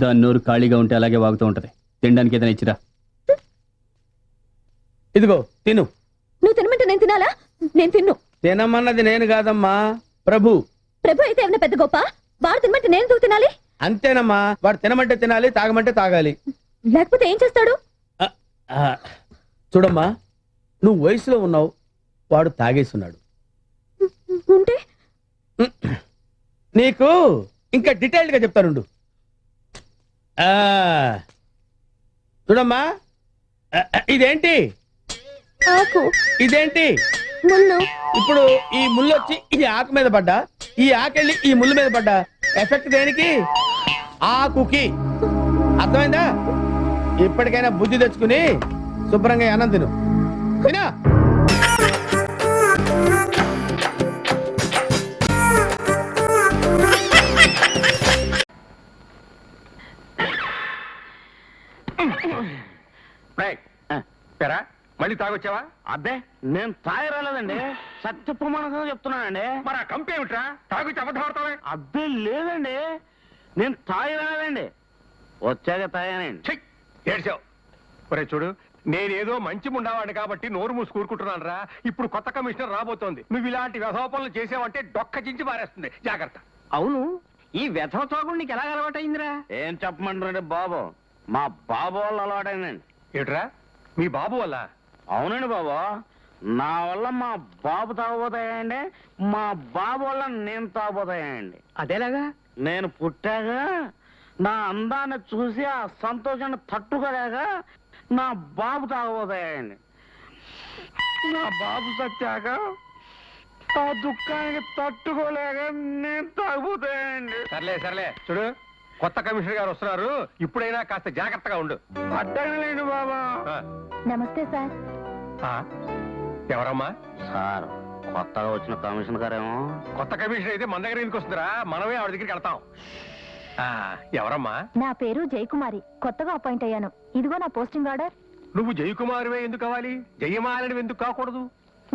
దాని నోరు ఖాళీగా ఉంటే అలాగే వాగుతూ ఉంటది. తినడానికి ఏదైనా ఇచ్చిరా. ఇదిగో తిను. నువ్వు తినమంటే నేను తినాలా? నేను తిన్ను. తినమన్నది నేను కాదమ్మా, ప్రభు. ప్రభు అయితే ఏమన్నా పెద్ద గొప్ప? వాడు తినమంటే నేను ఎందుకు తినాలి? అంతేనమ్మా, వాడు తినమంటే తినాలి, తాగమంటే తాగాలి. లేకపోతే ఏం చేస్తాడు? చూడమ్మా, నువ్వు వయసులో ఉన్నావు, వాడు తాగేస్తున్నాడు. ఉంటే నీకు ఇంకా డీటెయిల్డ్ గా చెప్తానుండు. చూడమ్మా, ఇదేంటి? ఆకు. ఇదేంటి? ముళ్ళు. ఇప్పుడు ఈ ముళ్ళు వచ్చి ఈ ఆకు మీద పడ్డా, ఈ ఆకెళ్ళి ఈ ముళ్ళు మీద పడ్డా, ఎఫెక్ట్ దేనికి? ఆకుకి. అర్థమైందా? ఇప్పటికైనా బుద్ధి తెచ్చుకుని శుభ్రంగా అన్నం తిను. తినా. మళ్ళీ తాగొచ్చావా? అబ్బే నేను తాగి రాలేదండి, సత్య ప్రమాణంగా చెప్తున్నానండి. మరి ఆ కంపే ఏమిట్రా? తాగుచ్చి అబద్ధపడతావే? అబ్బే లేదండి, నేను తాగి రాలేదండి, వచ్చాక తాగానండి. ఏడ్చావు. ఒరే చూడు, నేనేదో మంచి ఉండవాడిని కాబట్టి నోరు మూసి కూరుకుంటున్నాను రా. ఇప్పుడు కొత్త కమిషనర్ రాబోతోంది. నువ్వు ఇలాంటి వ్యధోపనలు చేసావంటే డొక్క చించి పారేస్తుంది. జాగ్రత్త. అవును, ఈ వ్యధ తాగుడు నీకు ఎలా అలవాటైందిరా? ఏం చెప్పమంటారండి బాబు, మా బాబు వాళ్ళు అలవాటైందండి. ఏమిట్రా, మీ బాబు వల్ల? అవునండి బాబు, నా వల్ల మా బాబు తాగబోతాయండి, మా బాబు వల్ల నేను తాగబోతాయండి. అదేలాగా? నేను పుట్టాక నా అందాన్ని చూసి ఆ సంతోషాన్ని తట్టుకోలేక నా బాబు తాగబోతాయండి. నా బాబు సత్యాక ఆ దుఃఖానికి తట్టుకోలేక నేను తాగబోతాయండి. సర్లే సర్లే, చూడు కొత్త కమిషనర్ గారు వస్తున్నారు, ఇప్పుడైనా కాస్త జాగ్రత్తగా ఉండు. అడ్డగలేండి బాబా. నమస్తే సార్. ఎవరమ్మా? సార్, కొత్తగా వచ్చిన కమిషనర్ గారేమో. కొత్త కమిషనర్ అయితే మన దగ్గర ఎందుకు వస్తుందిరా? మనమే ఆవిడ దగ్గరికి వెళ్తాం. ఎవరమ్మా? నా పేరు జయకుమారి, కొత్తగా అపాయింట్ అయ్యాను. ఇదిగో నా పోస్టింగ్ ఆర్డర్. నువ్వు జయకుమారివే ఎందుకు కావాలి? జయమాలని ఎందుకు కాకూడదు?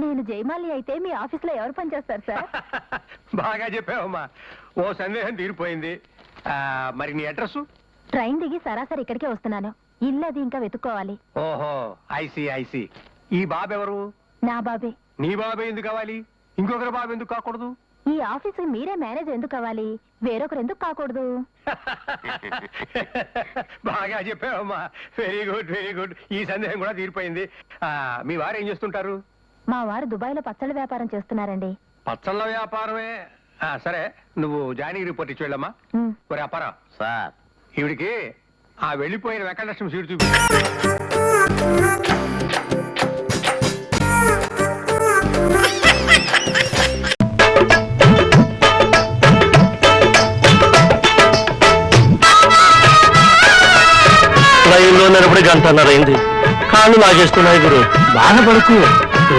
నేను జయమాలి అయితే మీ ఆఫీస్ లో ఎవరు పనిచేస్తారు సార్? బాగా చెప్పావమ్మా, ఓ సందేహం తీరిపోయింది. మరి నీ అడ్రస్? ట్రైన్ దిగి సరాసరి ఇక్కడికే వస్తున్నాను. ఇల్లు అది ఇంకా వెతుక్కోవాలి. ఓహో, ఐసి ఐసి. ఈ బాబు ఎవరు? నా బాబే. నీ బాబే ఎందుకు కావాలి? ఇంకొకరి బాబు ఎందుకు కాకూడదు? ఈ ఆఫీస్ మీరే మేనేజర్ ఎందుకు కావాలి? వేరొకరు ఎందుకు కాకూడదు? బాగా చెప్పావమ్మా, వెరీ గుడ్ వెరీ గుడ్. ఈ సందేహం కూడా తీరిపోయింది. మీ వారు ఏం చేస్తుంటారు? మా వారు దుబాయ్ లో పచ్చళ్ళ వ్యాపారం చేస్తున్నారండి. పచ్చళ్ళ వ్యాపారమే. సరే, నువ్వు జాయినింగ్ రిపోర్ట్ ఇచ్చి వెళ్ళమ్మా. ఒరే అప్పారా సార్, ఈవిడికి ఆ వెళ్ళిపోయిన వెంకటలక్ష్మి సీటు చూపి. ట్రైన్లో నిలబడి గంటన్నరైంది, కాళ్ళు లాగేస్తున్నాయి గురు. బాధపడుకు,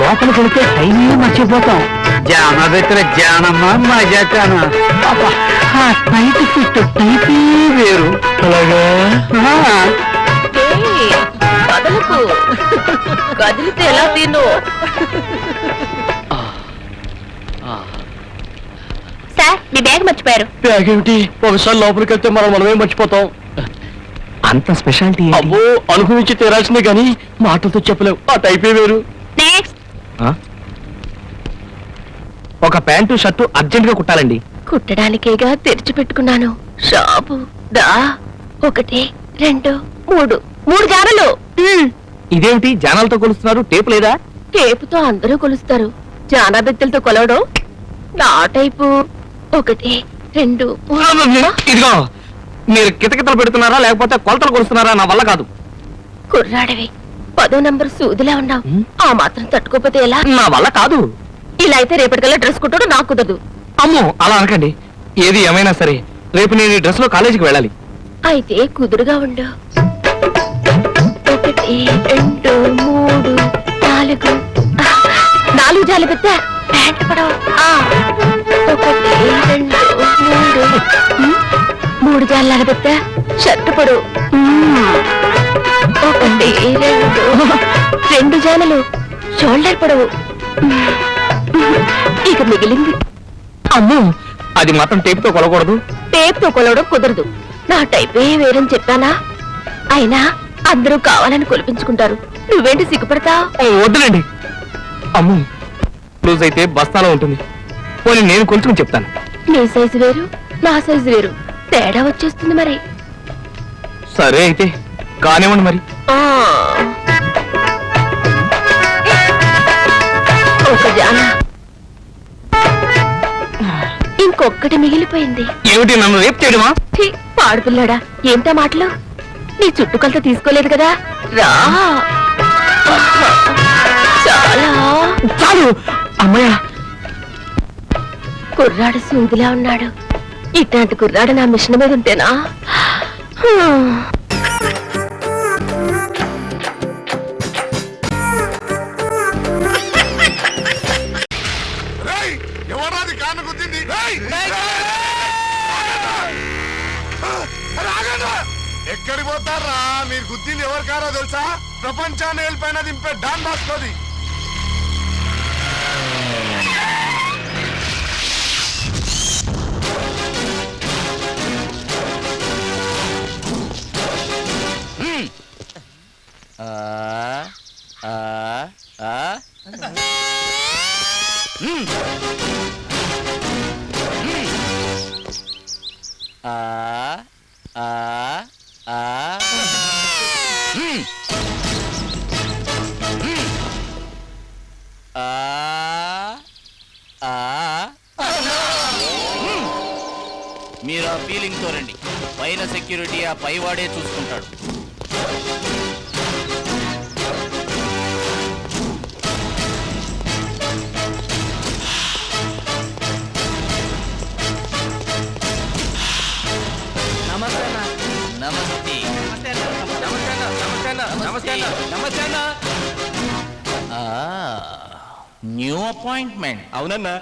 లోపలికి వెళ్తే టైమే మర్చిపోతాం. జాన పెట్టిన జానమ్మ మజాన టైట్ ఫిట్ టైపే వేరు. అలాగా కదలకు కదిలితే ఎలా తిను. సార్, మీ బ్యాగ్ మర్చిపోయారు. బ్యాగ్ ఏమిటి? ఒకసారి లోపలికి వెళ్తే మనమే మర్చిపోతాం. అంత స్పెషాలిటీ అబ్బో, అనుభవించి తీరాల్సిందే గాని మాటలతో చెప్పలేవు. ఆ టైపే వేరు. నెక్స్ట్. ఒక ప్యాంటు షర్టు అర్జెంట్ గా కుట్టాలండి. కుట్టడానికేగా తెరిచి పెట్టుకున్నాను. షాపు దా. 1 2 3 3 జానలు. ఇదేమిటి జానాలతో కొలుస్తున్నారు? టేపు లేదా? టేపుతో అందరూ కొలుస్తారు, జానా బెత్తలతో కొలవడం నా టైపు. 1 2 3. ఇదిగో, మీరు కితకితలు పెడుతున్నారా లేకపోతే కొలతలు కొలుస్తున్నారా? నా వల్ల కాదు. కుర్రాడివి, 10వ నంబర్ సూదిలా ఉన్నావు. ఆ మాత్రం తట్టుకోపోతే ఎలా? నా వల్ల కాదు. ఇలా అయితే రేపటికల్లా డ్రెస్ కుట్టడం నాకు కుదరదు. అమ్మో, అలా అనకండి. ఏది ఏమైనా సరే రేపు నేను ఈ డ్రెస్ లో కాలేజీకి వెళ్ళాలి. అయితే కుదురుగా ఉండు. 1 2 3 4. 4 జాలి పెద్ద ప్యాంట్ పడవ. 1 2 3. 3 జాలి పెద్ద షర్ట్ పొడవు. 1 2 2 జాలలు షోల్డర్ పొడవు. ఇక మిగిలింది. అమ్మో, అది మాత్రం టేపుతో కొలకూడదు. టేప్తో కొలవడం కుదరదు. నా టైపే వేరని చెప్పానా? అయినా అందరూ కావాలని కొలిపించుకుంటారు, నువ్వేంటి సిగ్గుపడతా? వద్దులేండి. అమ్ము లూజ్ అయితే బస్తాలో ఉంటుంది. పోనీ నేను కొంచెం చెప్తాను. నీ సైజు వేరు, నా సైజు వేరు, తేడా వచ్చేస్తుంది మరి. సరే అయితే కానివ్వండి మరి. ఆ. ఒక జాన, ఇంకొక్కటి మిగిలిపోయింది. ఏమిటి, నన్ను రేపు చేయడమా? ఛీ, పాడుపిల్లాడా, ఏంటా మాటలు? నీ చుట్టుకొలత తీసుకోలేదు కదా, రా. చాలా చాలు అమ్మయ్య. కుర్రాడు సూదిలా ఉన్నాడు. ఇట్లాంటి కుర్రాడు నా మిషన్ మీద ఉంటేనా? ఎవరాది కాను గుద్దింది? ఎక్కడికి పోతారా? మీరు గుద్దింది ఎవరు కారో తెలుసా? ప్రపంచాన్ని వెళ్ళిపోయిన దింపే డాన్ బాస్కోది. మీరు ఆ ఫీలింగ్ తో రండి. పైన సెక్యూరిటీ ఆ పైవాడే చూసుకుంటాడు. New appointment? అవునన్నా.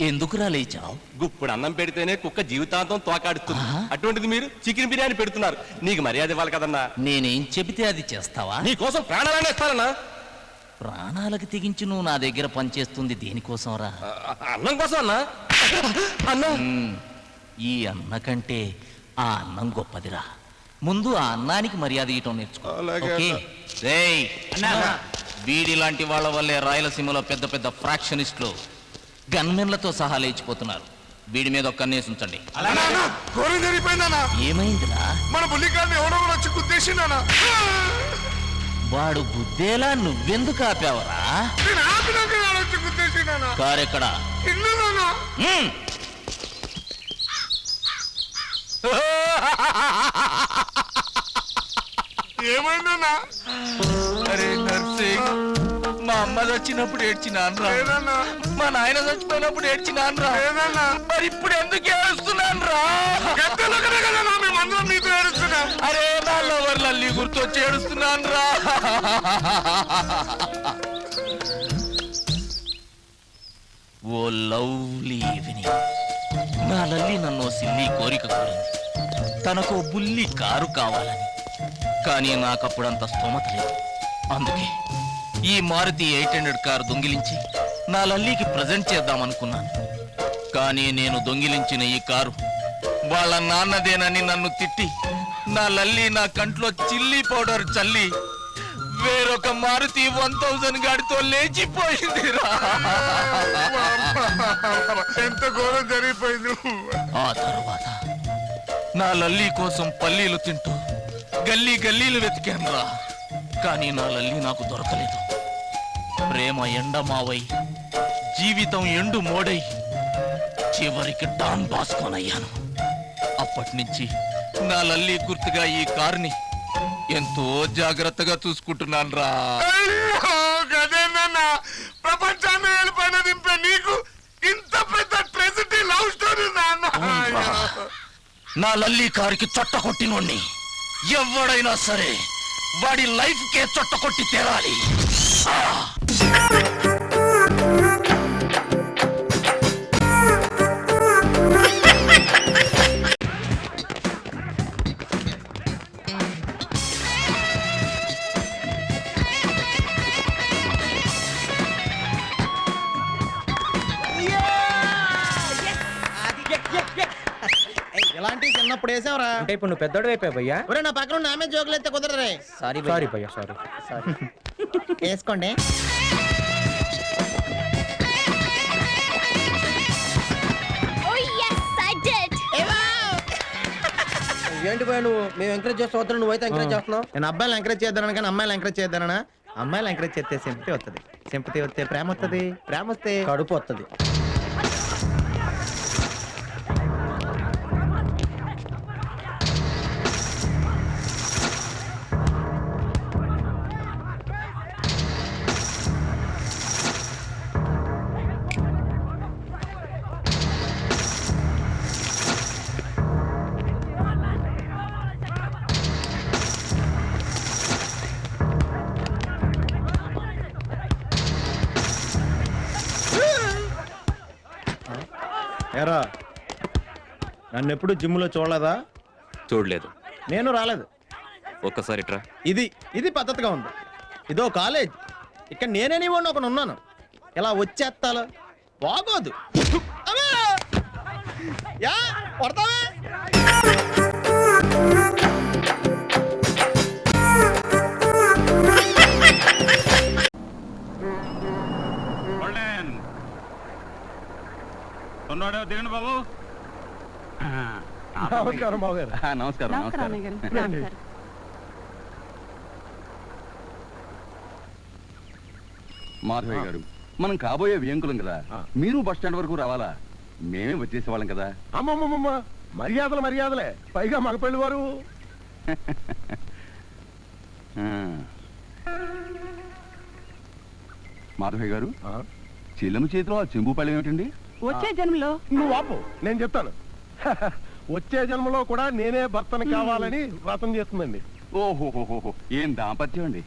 ఎందుకురా లేచావు? గుప్పుడు అన్నం పెడితేనే కుక్క జీవితాంతం తోకాడుతుంది. అటువంటిది మీరు చికెన్ బిర్యానీ పెడుతున్నారు. నీకు మర్యాద ఇవ్వాలి కదన్నా. నేనేం చెబితే అది చేస్తావా? నీ కోసం ప్రాణాలనే ఇస్తానన్నా. ప్రాణాలకు తెగించి నువ్వు నా దగ్గర పనిచేస్తుంది దేనికోసం రా? అన్నం కోసం అన్నా. అన్నం ఈ అన్న కంటే ఆ అన్నం గొప్పదిరా. ముందు ఆ అన్నానికి మర్యాద ఇవ్వటం నేర్చుకో. ఓకే? రేయ్, వీడి లాంటి వాళ్ళ వల్లే రాయలసీమలో పెద్ద పెద్ద ఫ్రాక్షనిస్టులు గన్మెన్లతో సహా లేచిపోతున్నారు. వీడి మీద ఒక్క కన్నేసి ఉంచండి. ఘోరం జరిగిపోయిందన్నా. ఏమైందిరా? మన బుల్లిగారిని ఎవడో వచ్చి గుద్దేసిందన్నా. వాడు గుద్దేలా నువ్వెందుకు ఆపావరా? నేను ఆపినాక వాడు వచ్చి గుద్దేసిందన్నా. కారెక్కడా? ఇల్లులోనా? ఏమైందన్నా? అరే నర్సింగ్, మా అమ్మ చచ్చినప్పుడు ఏడ్చినాన్రా. లేదన్నా. మా నాయన చచ్చిపోయినప్పుడు ఏడ్చినాన్రా. లేదన్నా. మరి ఇప్పుడు ఎందుకు ఏడుస్తున్నాన్రా? గద్దెలోకనే కదన్నా మేమందరం మీతో ఏడుస్తున్నాం. అరే నా లవర్ లల్లి గుర్తొచ్చి ఏడుస్తున్నాన్రా. Oh lovely evening. నా లల్లి నన్ను సిల్లి కోరిక కోరింది. తనకు బుల్లి కారు కావాలని. కానీ నాకప్పుడంత స్తోమత లేదు. అందుకే ఈ మారుతి 800 కారు దొంగిలించి నా లల్లికి ప్రజెంట్ చేద్దామనుకున్నాను. కానీ నేను దొంగిలించిన ఈ కారు వాళ్ళ నాన్నదేనని నన్ను తిట్టి నా లల్లి నా కంట్లో చిల్లీ పౌడర్ చల్లి వేరొక మారుతి 1000 గాడితో లేచిపోయిందిరా. ఎంత ఘోరం జరిగిపోయింది. ఆ తర్వాత నా లల్లి కోసం పల్లీలు తింటూ గల్లీ గల్లీలు వెతికానురా. కానీ నా లల్లి నాకు దొరకలేదు. ప్రేమ ఎండమావై జీవితం ఎండు మోడై చివరికి డాన్ బాస్కోనయ్యాను. అప్పటి నుంచి నా లల్లి గుర్తుగా ఈ కారుని ఎంతో జాగ్రత్తగా చూసుకుంటున్నాను రా. గదేనన్నా, ప్రపంచాన్ని వెళ్ళిపోయిన దింపే నీకు ఇంత పెద్ద ట్రెజిడీ లవ్ స్టోరీ నాన్న. నా లల్లి కారుకి చొట్ట కొట్టినోణ్ణి ఎవడైనా సరే వాడి లైఫ్ కే చొట్ట కొట్టి తీరాలి. ఇలాంటి చిన్న అప్పుడు వేసావరా అంటే ఇప్పుడు నువ్వు పెద్దోడు అయిపోయావు భయ్యా. ఒరే నా పక్కన నా మీద జోకులు అయితే కుదరరే సారీ భయ్యా సారీ. వేసుకోండి ఏంటి భయ్యా నువ్వు మేము ఎంకరేజ్ చేస్తూ వద్దు, నువ్వైతే ఎంకరేజ్ చేస్తున్నావు. నేను అబ్బాయిలు ఎంకరేజ్ చేద్దాను కానీ అమ్మాయిలు ఎంకరేజ్ చేద్దానా? అమ్మాయిలు ఎంకరేజ్ చేస్తే సింపతి వస్తుంది, సింపతి వస్తే ప్రేమ వస్తుంది, ప్రేమ వస్తే కడుపు వస్తుంది. ఎరా నన్ను ఎప్పుడు జిమ్లో చూడలేదా? చూడలేదు. నేను రాలేదు. ఒక్కసారి ట్రా. ఇది పద్ధతిగా ఉంది. ఇదో కాలేజ్, ఇక్కడ నేనే నీ వాడిని ఒకడు ఉన్నాను. ఇలా వచ్చేస్తాలో బాగోదు. అమ్మా! యా కొడతావా? దిగండి బాబు. నమస్కారం బాబు గారు. నమస్కారం. మాధవయ్య గారు, మనం కాబోయే వ్యంకులం కదా, మీరు బస్ స్టాండ్ వరకు రావాలా? మేమే వచ్చేసేవాళ్ళం కదా. అమ్మమ్మమ్మ, మర్యాదలే, పైగా మగపెళ్లి వారు. మాధవయ్య గారు, చెల్లెము చేతిలో ఆ చెంబు పళ్ళెం ఏమిటండి? వచ్చే జన్మలో నువ్వు ఆపు, నేను చెప్తాను. వచ్చే జన్మలో కూడా నేనే భర్తను కావాలని వ్రతం చేస్తుందండి. ఓహోహోహో, ఏం దాంపత్యం అండి.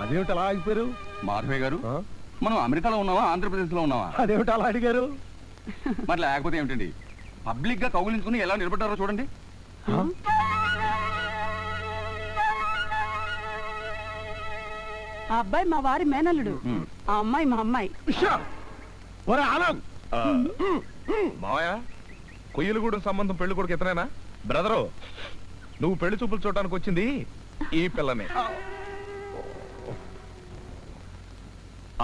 అదేమిటి అలా ఆగిపోయారు? మాధవయ్య గారు, మనం అమెరికాలో ఉన్నావా ఆంధ్రప్రదేశ్ లో ఉన్నావా? అదేమిటి అలా అడిగారు? మరి లేకపోతే ఏమిటండి, పబ్లిక్ గా కౌగిలించుకుని ఎలా నిలబడ్డారో చూడండి. ఆ అబ్బాయి మా వారి మేనల్లుడు, ఆ అమ్మాయి మా అమ్మాయి. ఒరే ఆనంద్, మావయ్య, కొయ్యలగూడెం సంబంధం పెళ్లి కొడుకు ఇతనేనా? బ్రదరు, నువ్వు పెళ్లి చూపులు చూడటానికి వచ్చింది ఈ పిల్లనే.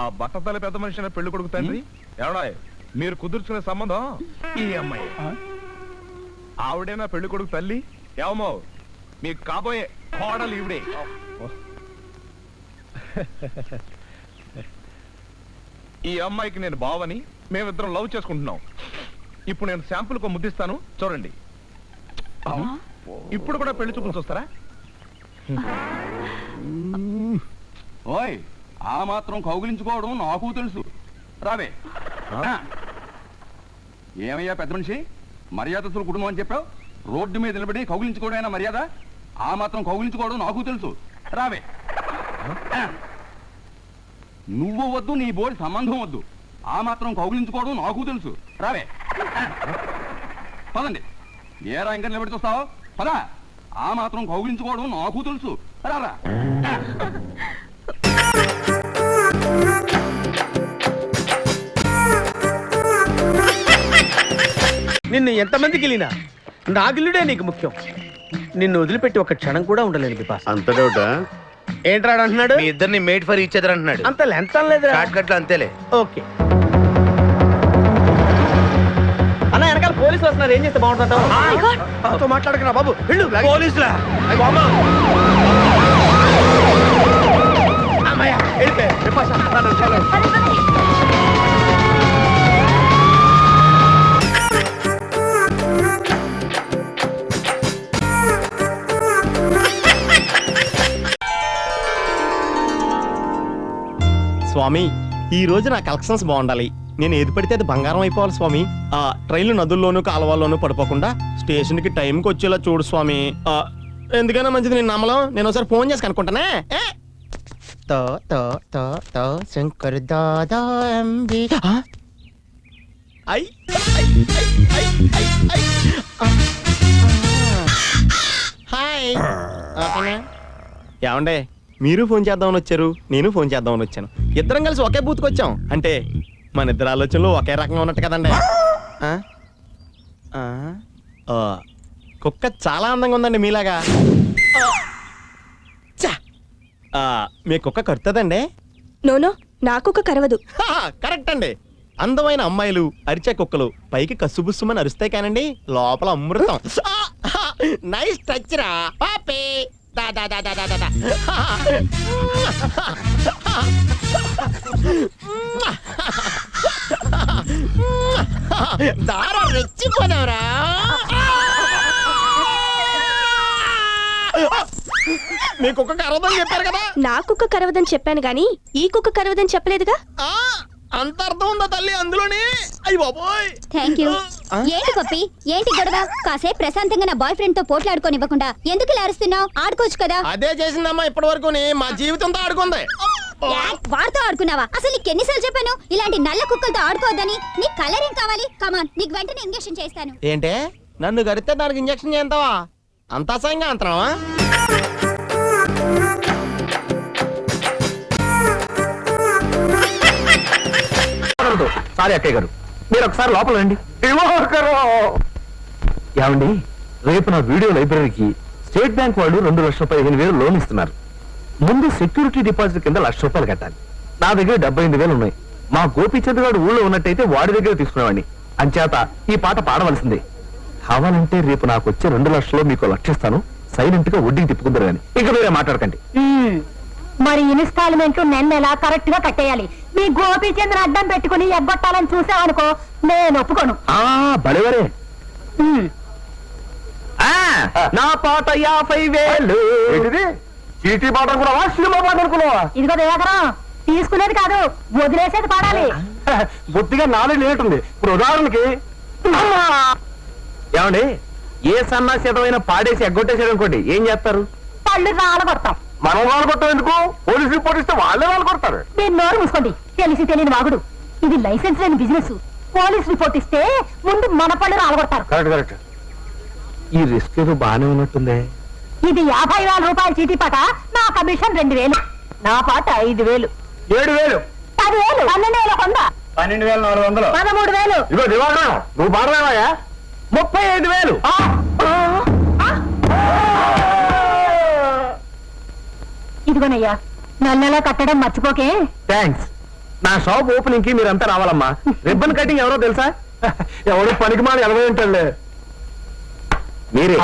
ఆ బట్టతల పెద్ద మనిషి పెళ్లి కొడుకు తండ్రి ఎవడా? మీరు కుదుర్చుకునే సంబంధం ఈ అమ్మాయి. ఆవిడేనా పెళ్లి కొడుకు తల్లి? ఏమో మీకు కాబోయే కోడలు ఈవిడే. ఈ అమ్మాయికి నేను బావని, మేమిద్దరం లవ్ చేసుకుంటున్నాం. ఇప్పుడు నేను శాంపుల్ కు ముద్దిస్తాను, చూడండి. ఇప్పుడు కూడా పెళ్లి చూపులు చూస్తారా? ఓయ్, ఆ మాత్రం కౌగిలించుకోవడం నాకు తెలుసు. రావే. ఏమయ్యా పెద్ద మనిషి, మర్యాదస్తుల కుటుంబం అని చెప్పావు, రోడ్డు మీద నిలబడి కౌగిలించుకోవడం మర్యాద? ఆ మాత్రం కౌగిలించుకోవడం నాకు తెలుసు. రావే. నువ్వు వద్దు, నీ బోడి సంబంధం వద్దు, ఆ మాత్రం కౌగిలించుకోవడం నాకు తెలుసు. రావే. పదండి. ఏరా ఇంకా నిలబడి చూస్తావు? పదా. ఆ మాత్రం కౌగిలించుకోవడం నాకు తెలుసు. రారా. నిన్ను ఎంతమందికి వెళ్ళినా నా గిల్లుడే నీకు ముఖ్యం. నిన్ను వదిలిపెట్టి ఒక క్షణం కూడా ఉండలేను బిపాస్. అంత డౌటా? ఏంట్రా అంటున్నాడు? మీ ఇద్దరిని మేడ్ ఫర్ ఈచ్ అదర్ అంటున్నాడు. అంత లెంత్ లేదురా. షార్ట్ కట్ లో అంతేలే. ఓకే అన్న, వెనకాల పోలీసులు వస్తున్నారు, ఏం చేస్తే బాగుంటుందంటావు? మాట్లాడకరా బాబు, వెళ్ళు. పోలీసులా? అమ్మయ్య, వెళ్ళిపోయా. బిపాసా, నన్ను చలో. స్వామి, ఈ రోజు నా కలెక్షన్స్ బాగుండాలి. నేను ఏది పడితే అది బంగారం అయిపోవాలి స్వామి. ఆ ట్రైన్లు నదుల్లోనూ కాలువల్లోనూ పడిపోకుండా స్టేషన్ కి టైంకి వచ్చేలా చూడు స్వామి. ఎందుకైనా మంచిది, నేను నమ్మలం. నేను ఒకసారి ఫోన్ చేసి కనుక్కుంటానే. శంకర్ దాదా ఎంబి. హాయ్. ఏమండే, మీరు ఫోన్ చేద్దామని వచ్చారు, నేను ఫోన్ చేద్దామని వచ్చాను. ఇద్దరం కలిసి ఒకే బూత్కి వచ్చాం. అంటే మన ఇద్దరు ఆలోచనలు ఒకే రకంగా ఉన్నట్టు కదండి ఆ? ఆ? ఆ, కుక్క చాలా అందంగా ఉందండి మీలాగా. చ్చ! ఆ, మీ కుక్క కడుతుందండి? నోనో నా కుక్క కరవదు. కరెక్ట్ అండి. అందమైన అమ్మాయిలు అరిచే కుక్కలు పైకి కసుబుస్సుమని అరుస్తాయి కానండి లోపల అమృతం. నైస్ టచ్ రా పాపే. దా దా దా దా దా దా. దారా రెచ్చిపోదావరా. మీ కుక్క కరవదని చెప్పారు కదా. నా కుక్క కరవదని చెప్పాను గాని ఈ కుక్క కరవదని చెప్పలేదుగా. అంత అర్థం ఉందా తల్లి అందులోనే? అయ్యి బాబోయ్. Thank you. ఏంటి పప్పి, ఏంటి గొడవ? కాసేపు ప్రశాంతంగా నా బాయ్ ఫ్రెండ్ తో పోట్లాడుకోనివ్వకుండా ఎందుకు ఇలా అరుస్తున్నావు? ఆడుకోవచ్చు కదా. అదే చేసిందమ్మా ఇప్పటి వరకు మా జీవితంతో ఆడుకుంది. వాడితో ఆడుకున్నావా? అసలు నీకు ఎన్నిసార్లు చెప్పాను ఇలాంటి నల్ల కుక్కలతో ఆడుకోవద్దని? నీ కలర్ ఏం కావాలి? కమాన్, నీకు వెంటనే ఇంజెక్షన్ చేస్తాను. ఏంటే నన్ను గడితే దానికి ఇంజక్షన్ చేస్తావా? అంత అసహ్యంగా అంటున్నావా? సారీ అక్కయ్య గారు, మీరు ఒకసారి లోపల రండి. ఏమండి, రేపు నా వీడియో లైబ్రరీకి స్టేట్ బ్యాంక్ వాళ్ళు 2,15,000 లోన్ ఇస్తున్నారు. ముందు సెక్యూరిటీ డిపాజిట్ కింద ₹1,00,000 కట్టాలి. నా దగ్గర 78,000 ఉన్నాయి. మా గోపీచంద్ గారు ఊళ్ళో ఉన్నట్టయితే వాడి దగ్గర తీసుకునేవాడిని. అంచేత ఈ పాట పాడవలసిందే. కావాలంటే రేపు నాకు వచ్చే 2 లక్షలు మీకు 1,00,000 ఇస్తాను. సైలెంట్ గా వడ్డీకి తిప్పుకుందరు కానీ ఇక మీరే మాట్లాడకండి. మరి ఇన్స్టాల్మెంట్ నెల కరెక్ట్ గా కట్టేయాలి. మీ గోపీచంద్ర అడ్డం పెట్టుకుని ఎగ్గొట్టాలని చూసావనుకో, నేను ఒప్పుకోను. బడివరే నా పాట 50,000. చీటీ పాట అనుకున్నావా? సినిమా పాట అనుకున్నావా? ఇదిగో దేవకరం, తీసుకునేది కాదు వదిలేసేది పాడాలి. బుద్ధిగా నాలుగు లేటుంది. ఇప్పుడు ఉదాహరణకి ఏమండి, ఏ సన్నాసితమైన పాడేసి ఎగ్గొట్టేసాడు అనుకోండి, ఏం చేస్తారు? పళ్ళు రాలగొడతాం. మనం వాళ్ళు కొట్టాం ఎందుకు? పోలీసు రిపోర్ట్ ఇస్తే వాళ్ళే వాళ్ళు కొడతారు. మీరు నోరు మూసుకోండి, తెలిసి తెలియని వాగుడు. ఇది లైసెన్స్ లేని బిజినెస్. పోలీస్ రిపోర్ట్ ఇస్తే ముందు మన పళ్ళు రాలగొడతారు. Correct correct. ఈ రిస్క్ ఏదో బాగానే ఉన్నట్టుందే. ఇది 50,000 రూపాయల చీటీ పాట. నా కమిషన్ 2,000. నా పాట 5,000. 7,000. 10,000. 12,100. 12,400. 13,000. ఇదిగో దివాకరం, నువ్వు పాడరావా? 35,000. ఇదిగోనయ్యా, నెల కట్టడం మర్చిపోకే. థ్యాంక్స్. నా షాప్ ఓపెనింగ్ కి మీరంతా రావాలమ్మా. రిబ్బన్ కటింగ్ ఎవరో తెలుసా? ఎవడో పనికి మాని 80 ఉంటాడులే. మీరే